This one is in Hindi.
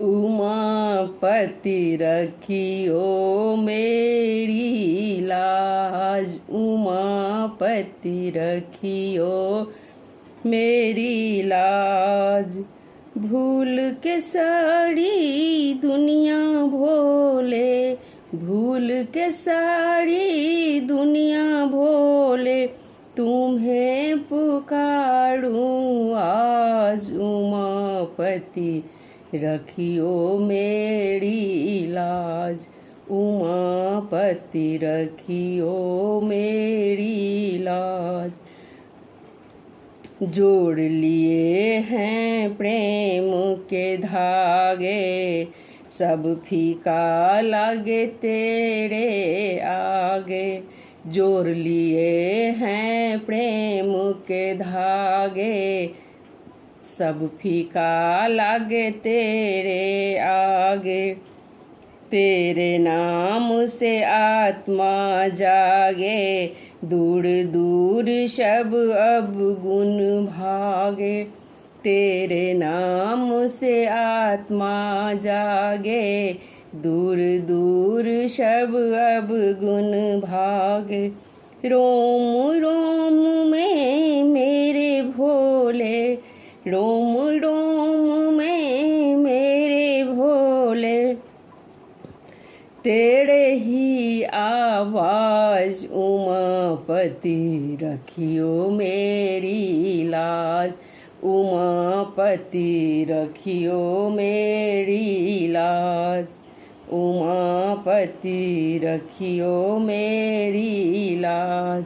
उमापति रखियो मेरी लाज, उमापति रखियो मेरी लाज। भूल के सारी दुनिया भोले, भूल के सारी दुनिया भोले, तुम्हें पुकारूं आज। उमापति रखियो मेरी लाज, उमापति रखियो मेरी लाज। जोड़ लिए हैं प्रेम के धागे, सब फीका लगे तेरे आगे। जोड़ लिए हैं प्रेम के धागे, सब फीका लगे तेरे आगे। तेरे नाम से आत्मा जागे, दूर दूर सब अब गुण भागे। तेरे नाम से आत्मा जागे, दूर दूर सब अब गुण भागे। रोम रोम में मेरे भोले, रोम रोम में मेरे भोले, तेरे ही आवाज। उमापति रखियो मेरी लाज, उमापति रखियो मेरी लाज, उमापति रखियो मेरी लाज।